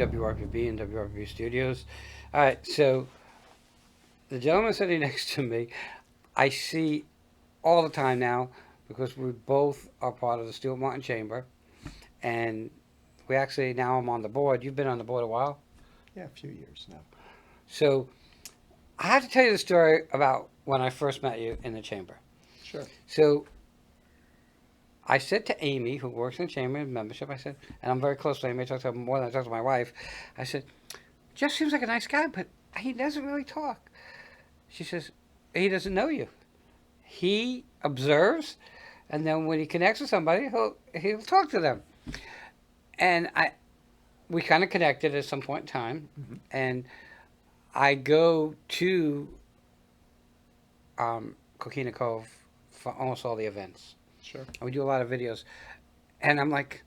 WRPB and WRPB Studios. All right, so the gentleman sitting next to me, I see all the time now because we both are part of the Stuart Martin Chamber, and we actually now I'm on the board. You've been on the board a while, Yeah, a few years now. so I have to tell you the story about when I first met you in the chamber. Sure. So I said to Amy, who works in the chamber membership, I said, and I'm very close to Amy. I talk to her more than I talk to my wife. I said, Jeff seems like a nice guy, but he doesn't really talk. She says, he doesn't know you. He observes, and then when he connects with somebody, he'll talk to them. And we kind of connected at some point in time, Hmm. and I go to Coquina Cove for almost all the events. Sure. And we do a lot of videos, and I'm like,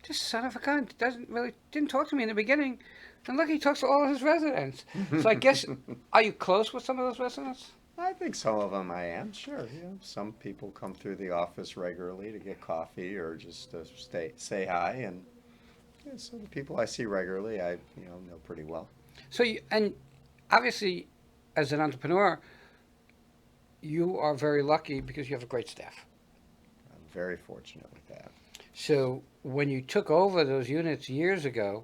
this son of a gun didn't talk to me in the beginning, and look, he talks to all of his residents. So I guess, are you close with some of those residents? I think some of them I am. Sure. Some people come through the office regularly to get coffee or just to say hi, and so the people I see regularly, I know pretty well. So and obviously, as an entrepreneur, you are very lucky because you have a great staff. I'm very fortunate with that. So when you took over those units years ago,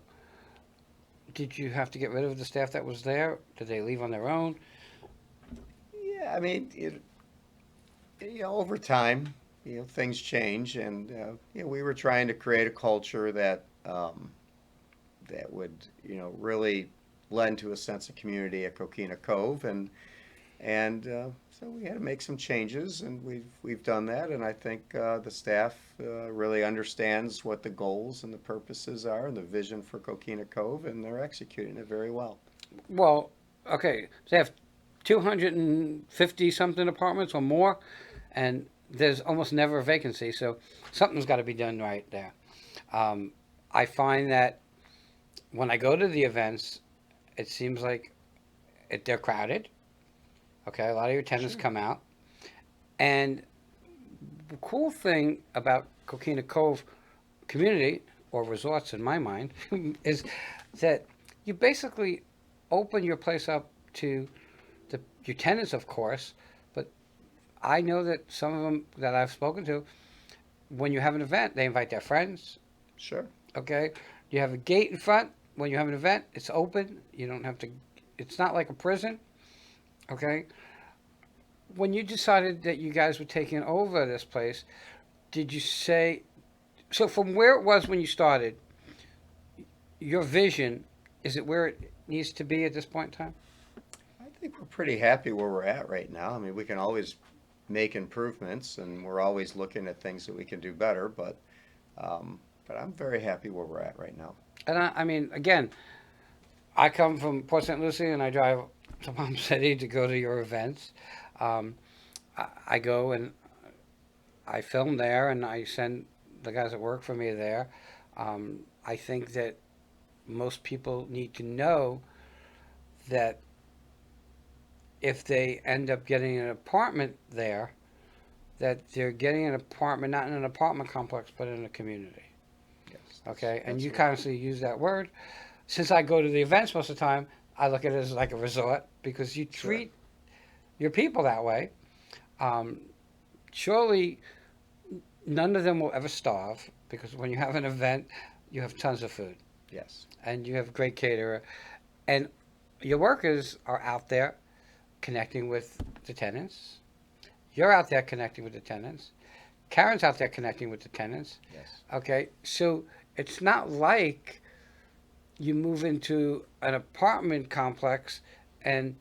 did you have to get rid of the staff that was there? Did they leave on their own? Yeah, I mean, over time, things change, and we were trying to create a culture that would, really lend to a sense of community at Coquina Cove, and so we had to make some changes, and we've done that, and I think the staff really understands what the goals and the purposes are and the vision for Coquina Cove, and they're executing it very well. Well, okay, they have 250 something apartments or more, and there's almost never a vacancy, so something's got to be done right there. I find that when I go to the events, it seems like they're crowded. Okay, a lot of your tenants Sure. come out, and the cool thing about Coquina Cove community or resorts, in my mind, is that you basically open your place up to your tenants, of course, but I know that some of them that I've spoken to, when you have an event, they invite their friends. Sure. Okay, you have a gate in front. When you have an event, it's open. You don't have to. It's not like a prison. Okay. When you decided that you guys were taking over this place, did you say so? From where it was when you started, your vision is it where it needs to be at this point in time? I think we're pretty happy where we're at right now. I mean, we can always make improvements, and we're always looking at things that we can do better, but I'm very happy where we're at right now. And I mean, again, I come from Port St. Lucie and I drive to Palm City to go to your events. Um, I go and I film there and I send the guys that work for me there. I think that most people need to know that if they end up getting an apartment there, that they're getting an apartment not in an apartment complex but in a community. Yes, Okay, and that's you right. constantly use that word. Since I go to the events most of the time, I look at it as like a resort because you Sure. treat your people that way. Um, Surely none of them will ever starve because when you have an event, you have tons of food Yes. and you have great caterer, and your workers are out there connecting with the tenants. You're out there connecting with the tenants. Karen's out there connecting with the tenants. Yes. Okay, so it's not like you move into an apartment complex and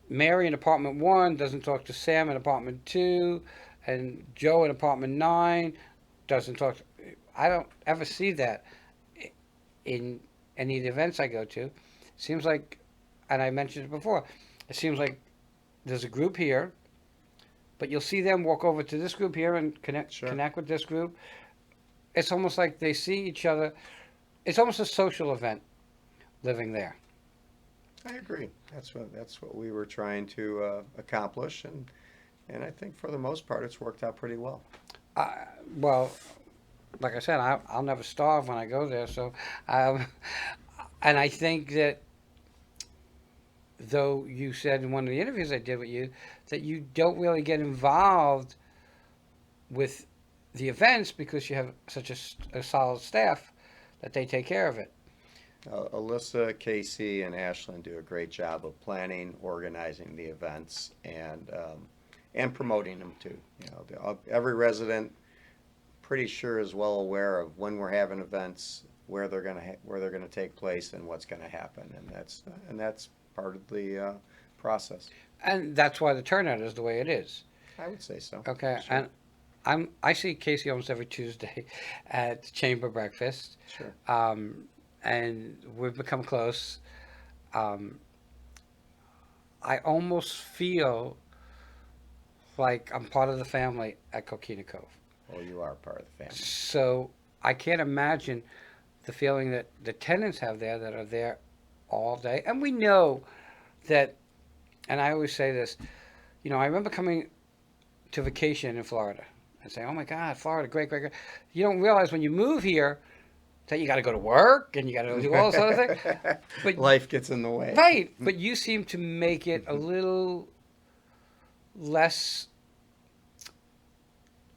Mary in apartment one doesn't talk to Sam in apartment two, and Joe in apartment nine doesn't talk. I don't ever see that in any of the events I go to. It seems like, and I mentioned it before, it seems like there's a group here, but you'll see them walk over to this group here and Sure. connect with this group. It's almost like they see each other. It's almost a social event living there. I agree. That's what we were trying to accomplish, and I think for the most part it's worked out pretty well. I, well, like I said, I'll never starve when I go there. So um, And I think that, though you said in one of the interviews I did with you that you don't really get involved with the events because you have such a solid staff that they take care of it. Alyssa, Casey, and Ashlyn do a great job of planning, organizing the events, and promoting them too. Every resident pretty sure is well aware of when we're having events, where they're gonna take place, and what's gonna happen, and that's part of the process. And that's why the turnout is the way it is. I would say so. Okay, Sure, and I see Casey almost every Tuesday at the chamber breakfast, sure. um, and we've become close. Um, I almost feel like I'm part of the family at Coquina Cove. Well, you are part of the family. So I can't imagine the feeling that the tenants have there that are there all day. And we know that, and I always say this, I remember coming to vacation in Florida and saying, oh my God, Florida, great, great, great. You don't realize when you move here that you got to go to work and you got to do all this other thing. But Life gets in the way. right, but you seem to make it a little less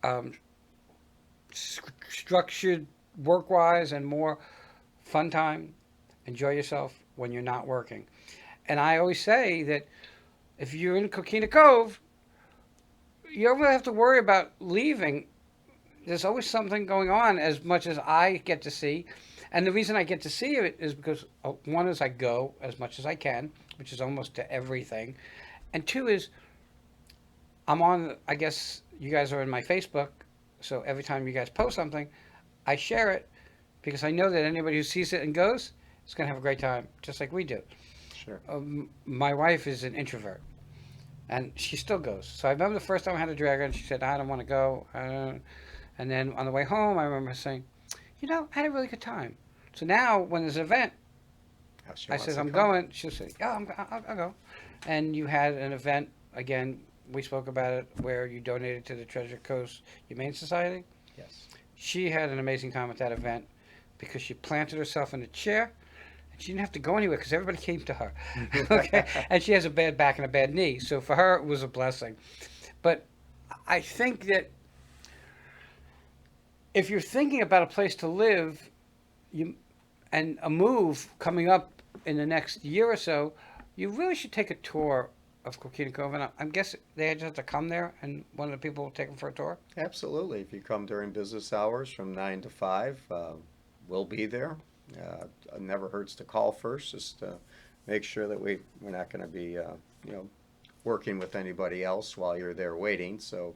um, structured work wise and more fun time. Enjoy yourself when you're not working. And I always say that if you're in Coquina Cove, you don't really have to worry about leaving. There's always something going on as much as I get to see. And the reason I get to see it is because one is I go as much as I can, which is almost to everything. And two is I'm on, I guess you guys are in my Facebook. So every time you guys post something, I share it because I know that anybody who sees it and goes is going to have a great time, just like we do. Sure. My wife is an introvert, and she still goes. So I remember the first time I had to drag her, and she said, "I don't want to go." And then on the way home, I remember her saying, I had a really good time. So now when there's an event, She I wants says, to I'm come. going. She'll say, yeah, I'll go. And you had an event, again, we spoke about it, where you donated to the Treasure Coast Humane Society. Yes. She had an amazing time at that event because she planted herself in a chair and she didn't have to go anywhere because everybody came to her. Okay, and she has a bad back and a bad knee, so for her it was a blessing. But I think that if you're thinking about a place to live, you and a move coming up in the next year or so, you really should take a tour of Coquina Cove. And I'm guessing they just have to come there, and one of the people will take them for a tour. Absolutely. If you come during business hours from 9 to 5, we'll be there. It never hurts to call first, just to make sure that we're not going to be, working with anybody else while you're there waiting. So,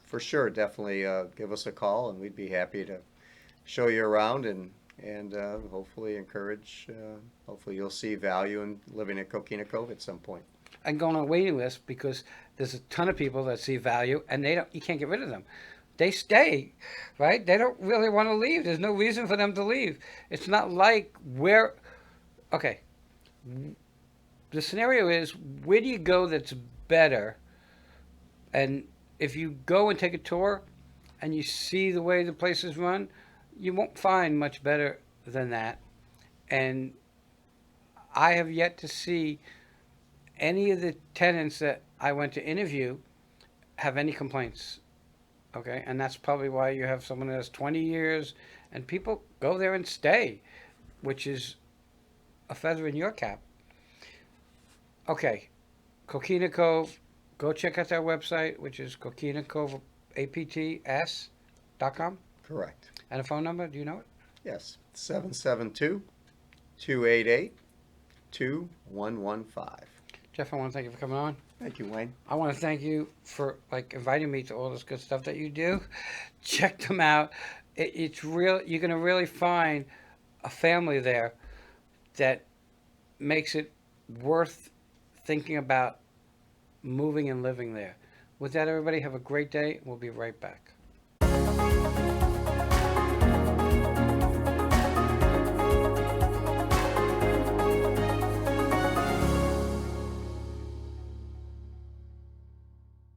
for sure, definitely give us a call, and we'd be happy to show you around and hopefully encourage. Hopefully, you'll see value in living at Coquina Cove at some point. And go on a waiting list because there's a ton of people that see value, and you can't get rid of them. They stay, right? They don't really want to leave. There's no reason for them to leave. It's not like okay, the scenario is where do you go that's better? And if you go and take a tour and you see the way the place is run, you won't find much better than that. And I have yet to see any of the tenants that I went to interview have any complaints. Okay, and that's probably why you have someone that has 20 years, and people go there and stay, which is a feather in your cap. Okay, Coquina Cove, go check out their website, which is coquinacoveapts.com. Correct. And a phone number, do you know it? Yes. 772-288-2115. Jeff, I want to thank you for coming on. Thank you, Wayne. I want to thank you for inviting me to all this good stuff that you do. Check them out. It's real. You're going to really find a family there that makes it worth thinking about moving and living there. With that, everybody, have a great day. We'll be right back.